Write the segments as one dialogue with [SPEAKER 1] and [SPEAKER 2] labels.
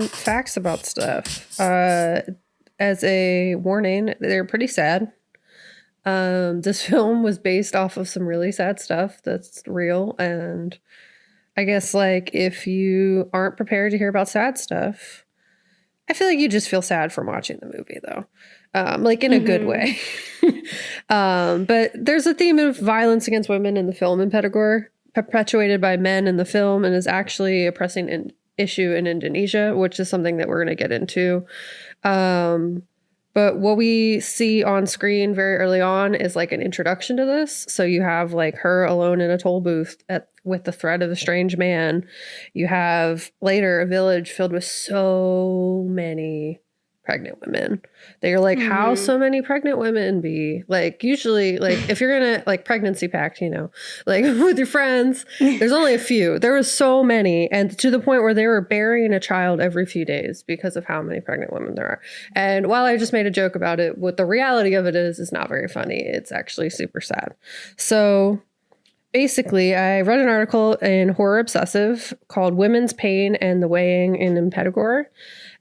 [SPEAKER 1] facts about stuff. As a warning, they're pretty sad. This film was based off of some really sad stuff that's real, and I guess like if you aren't prepared to hear about sad stuff, I feel like you just feel sad from watching the movie though. Like in a good way. But there's a theme of violence against women in the film Impetigore, perpetuated by men in the film, and is actually a pressing issue in Indonesia, which is something that we're going to get into. But what we see on screen very early on is like an introduction to this. So you have like her alone in a toll booth with the threat of a strange man. You have later a village filled with so many pregnant women. They're like, how so many pregnant women be? Like usually like if you're gonna like pregnancy pact, you know, like with your friends, there's only a few. There was so many, and to the point where they were burying a child every few days because of how many pregnant women there are. And while I just made a joke about it, what the reality of it is not very funny. It's actually super sad. So basically, I read an article in Horror Obsessive called Women's Pain and the Weighing in Impetigore.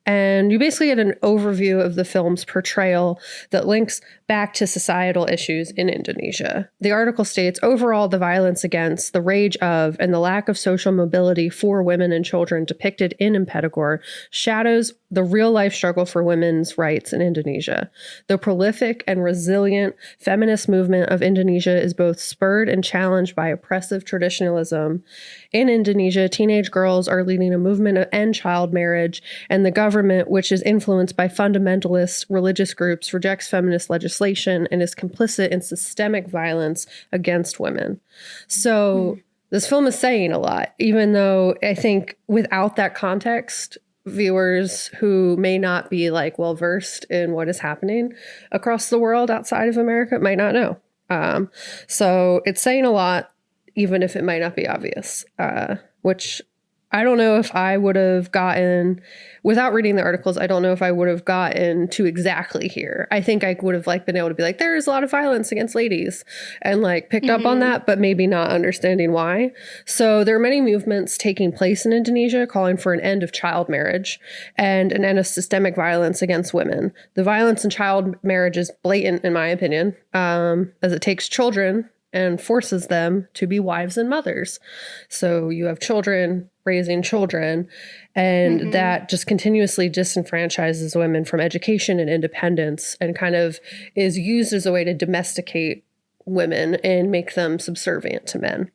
[SPEAKER 1] And you basically get an overview of the film's portrayal that links back to societal issues in Indonesia. The article states, overall, the violence against, the rage of, and the lack of social mobility for women and children depicted in Impetigore shadows the real-life struggle for women's rights in Indonesia. The prolific and resilient feminist movement of Indonesia is both spurred and challenged by oppressive traditionalism. In Indonesia, teenage girls are leading a movement to end child marriage, and the government, which is influenced by fundamentalist religious groups, rejects feminist legislation and is complicit in systemic violence against women. So this film is saying a lot, even though I think without that context, viewers who may not be like well versed in what is happening across the world outside of America might not know. So it's saying a lot, even if it might not be obvious, which I don't know if I would have gotten, without reading the articles, I don't know if I would have gotten to exactly here. I think I would have like been able to be like, there's a lot of violence against ladies and like picked up on that, but maybe not understanding why. So there are many movements taking place in Indonesia calling for an end of child marriage and an end of systemic violence against women. The violence in child marriage is blatant, in my opinion, as it takes children and forces them to be wives and mothers. So you have children raising children, and that just continuously disenfranchises women from education and independence, and kind of is used as a way to domesticate women and make them subservient to men.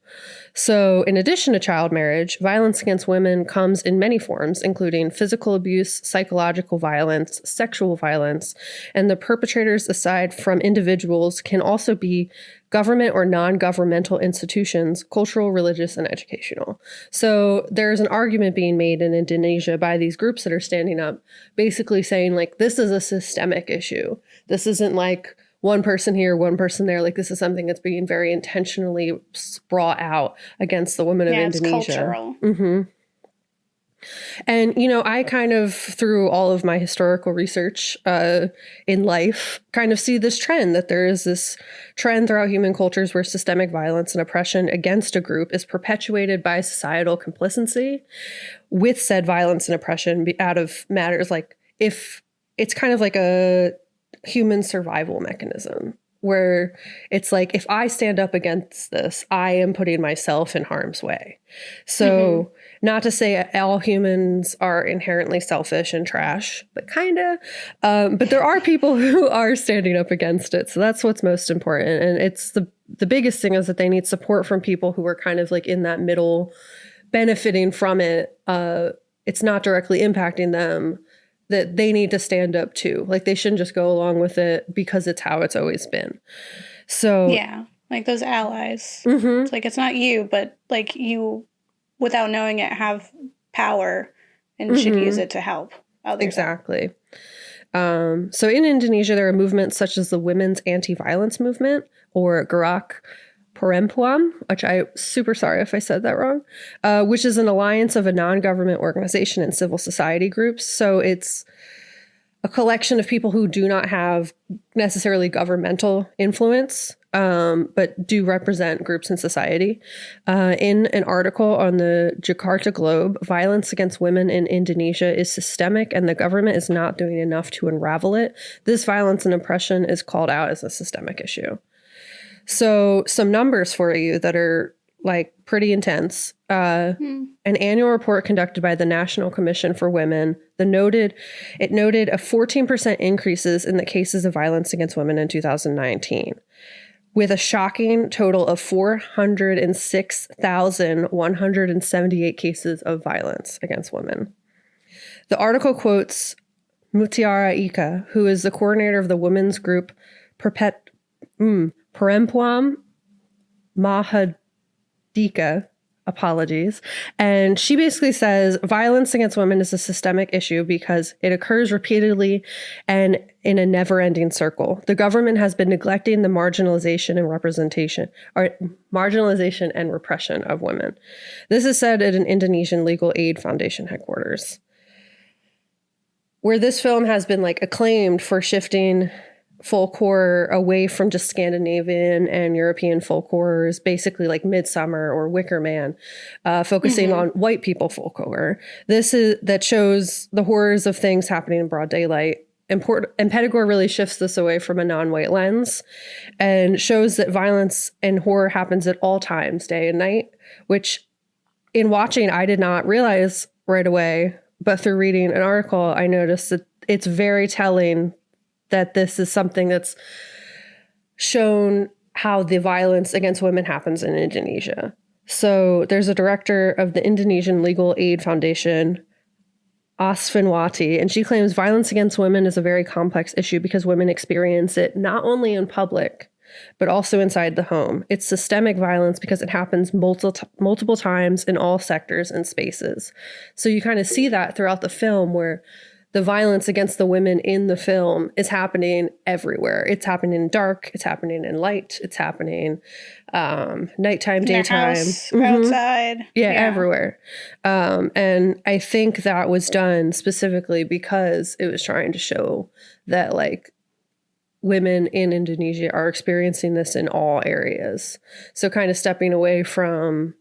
[SPEAKER 1] So in addition to child marriage, violence against women comes in many forms, including physical abuse, psychological violence, sexual violence, and the perpetrators, aside from individuals, can also be government or non-governmental institutions, cultural, religious, and educational. So there's an argument being made in Indonesia by these groups that are standing up, basically saying like, this is a systemic issue. This isn't like one person here, one person there. Like this is something that's being very intentionally brought out against the women of Indonesia.
[SPEAKER 2] It's cultural.
[SPEAKER 1] And, you know, I kind of, through all of my historical research in life, kind of see this trend that there is this trend throughout human cultures where systemic violence and oppression against a group is perpetuated by societal complicity with said violence and oppression out of matters like if it's kind of like a human survival mechanism where it's like, if I stand up against this, I am putting myself in harm's way. So not to say all humans are inherently selfish and trash, but kind of. But there are people who are standing up against it. So that's what's most important. And it's the biggest thing is that they need support from people who are kind of like in that middle, benefiting from it. It's not directly impacting them, that they need to stand up to. Like they shouldn't just go along with it because it's how it's always been. So
[SPEAKER 2] yeah, like those allies. It's like, it's not you, but like you, without knowing it, have power and should use it to help others.
[SPEAKER 1] Exactly. So in Indonesia, there are movements such as the Women's Anti-Violence Movement, or Gerak Perempuan, which I'm super sorry if I said that wrong, which is an alliance of a non-government organization and civil society groups. So it's a collection of people who do not have necessarily governmental influence, but do represent groups in society. In an article on the Jakarta Globe, violence against women in Indonesia is systemic and the government is not doing enough to unravel it. This violence and oppression is called out as a systemic issue. So some numbers for you that are like pretty intense. An annual report conducted by the National Commission for Women, it noted a 14% increases in the cases of violence against women in 2019. With a shocking total of 406,178 cases of violence against women. The article quotes Mutiara Ika, who is the coordinator of the women's group Perempuan Mahardika, apologies. And she basically says violence against women is a systemic issue because it occurs repeatedly and in a never-ending circle. The government has been neglecting the marginalization and repression of women. This is said at an Indonesian Legal Aid Foundation headquarters. Where this film has been like acclaimed for shifting folk horror away from just Scandinavian and European folk horrors, basically like Midsummer or Wicker Man, focusing on white people folk horror. That shows the horrors of things happening in broad daylight. Impetigore really shifts this away from a non-white lens and shows that violence and horror happens at all times, day and night, which in watching, I did not realize right away, but through reading an article, I noticed that it's very telling that this is something that's shown how the violence against women happens in Indonesia. So there's a director of the Indonesian Legal Aid Foundation, Asfinwati, and she claims violence against women is a very complex issue because women experience it not only in public, but also inside the home. It's systemic violence because it happens multiple times in all sectors and spaces. So you kind of see that throughout the film where the violence against the women in the film is happening everywhere. It's happening in dark. It's happening in light. It's happening nighttime, daytime,
[SPEAKER 2] house, outside.
[SPEAKER 1] Yeah, everywhere. And I think that was done specifically because it was trying to show that like women in Indonesia are experiencing this in all areas. So kind of stepping away from,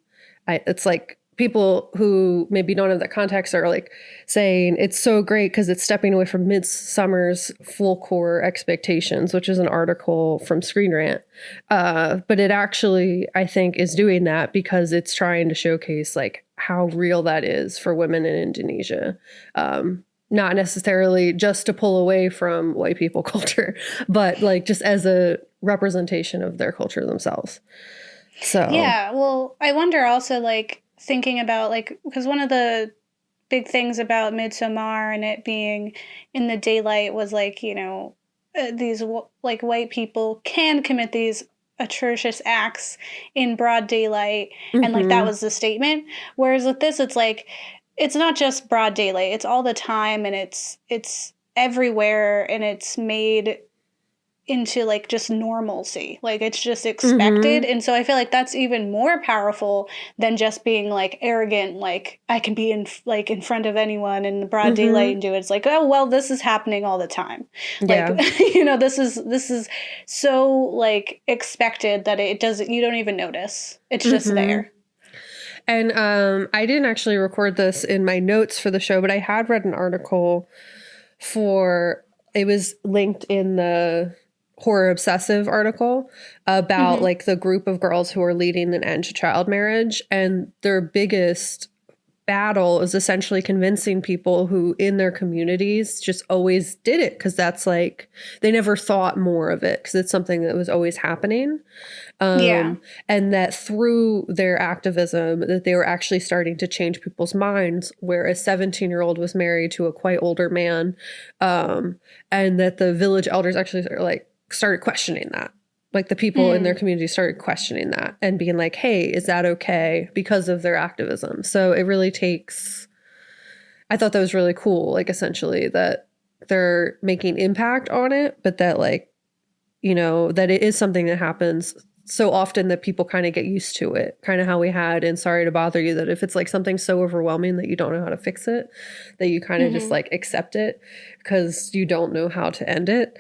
[SPEAKER 1] it's like people who maybe don't have that context are like saying it's so great because it's stepping away from Midsummer's full core expectations, which is an article from Screen Rant. But it actually, I think, is doing that because it's trying to showcase like how real that is for women in Indonesia. Not necessarily just to pull away from white people culture, but like just as a representation of their culture themselves. So
[SPEAKER 2] yeah, well, I wonder also like thinking about like, because one of the big things about Midsommar and it being in the daylight was like, you know, these like white people can commit these atrocious acts in broad daylight, and like that was the statement. Whereas with this, it's like it's not just broad daylight; it's all the time, and it's everywhere, and it's made into like just normalcy, like it's just expected. And so I feel like that's even more powerful than just being like arrogant, like I can be in front of anyone in the broad daylight and do it. It's like, oh well, this is happening all the time. Like you know, this is so like expected that it doesn't, you don't even notice, it's just there.
[SPEAKER 1] And I didn't actually record this in my notes for the show, but I had read an article it was linked in the Horror Obsessive article about like the group of girls who are leading an end to child marriage, and their biggest battle is essentially convincing people who in their communities just always did it because that's like they never thought more of it because it's something that was always happening. And that through their activism that they were actually starting to change people's minds, where a 17-year-old was married to a quite older man, and that the village elders actually started questioning that. Like the people in their community started questioning that and being like, hey, is that okay? Because of their activism. So it really I thought that was really cool. Like essentially that they're making impact on it, but that like, you know, that it is something that happens so often that people kind of get used to it. Kind of how we had in Sorry to Bother You, that if it's like something so overwhelming that you don't know how to fix it, that you kind of just like accept it because you don't know how to end it.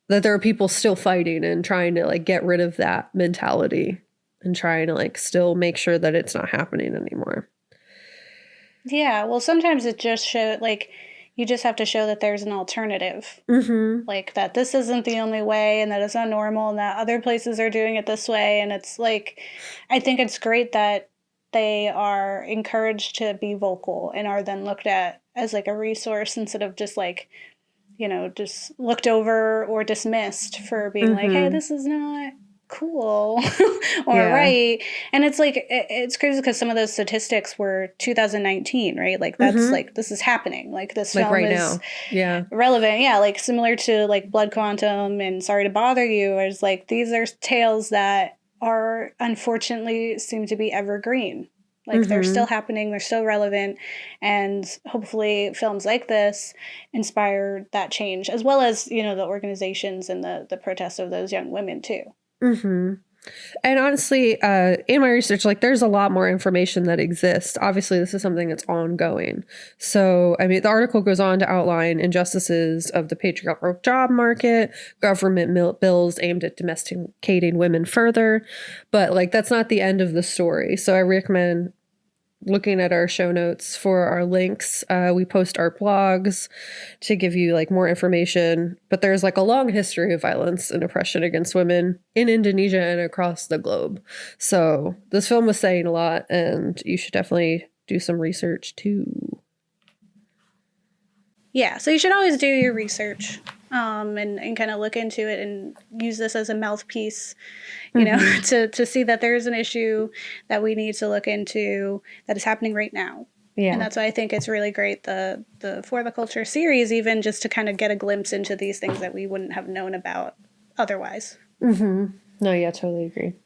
[SPEAKER 1] that there are people still fighting and trying to like get rid of that mentality and trying to like still make sure that it's not happening anymore.
[SPEAKER 2] Yeah, well, sometimes it just show like you just have to show that there's an alternative.
[SPEAKER 1] Mm-hmm.
[SPEAKER 2] Like that this isn't the only way and that it's not normal and that other places are doing it this way. And it's like, I think it's great that they are encouraged to be vocal and are then looked at as like a resource instead of just like, just looked over or dismissed for being like, hey,
[SPEAKER 1] Mm-hmm.
[SPEAKER 2] this is not cool or
[SPEAKER 1] Yeah.
[SPEAKER 2] right. And it's like, it's crazy because some of those statistics were 2019, right? Like, that's
[SPEAKER 1] Mm-hmm.
[SPEAKER 2] like, this is happening. Like, this
[SPEAKER 1] Like
[SPEAKER 2] film
[SPEAKER 1] right
[SPEAKER 2] is
[SPEAKER 1] now. Yeah.
[SPEAKER 2] relevant. Yeah. Like, similar to like Blood Quantum and Sorry to Bother You, is like, these are tales that are unfortunately seem to be evergreen. Like they're
[SPEAKER 1] Mm-hmm.
[SPEAKER 2] still happening, they're still relevant, and hopefully films like this inspire that change, as well as the organizations and the protests of those young women too.
[SPEAKER 1] Mm-hmm. And honestly, in my research, like there's a lot more information that exists. Obviously, this is something that's ongoing. So, I mean, the article goes on to outline injustices of the patriarchal job market, government bills aimed at domesticating women further. But like, that's not the end of the story. So, I recommend looking at our show notes for our links. We post our blogs to give you like more information, but there's like a long history of violence and oppression against women in Indonesia and across the globe. So this film was saying a lot, and you should definitely do some research too.
[SPEAKER 2] Yeah, so you should always do your research, and kind of look into it and use this as a mouthpiece,
[SPEAKER 1] Mm-hmm.
[SPEAKER 2] to see that there is an issue that we need to look into that is happening right now. And
[SPEAKER 1] Yeah.
[SPEAKER 2] that's why I think it's really great the For the Culture series, even just to kind of get a glimpse into these things that we wouldn't have known about otherwise.
[SPEAKER 1] Mm-hmm. No, yeah, totally agree.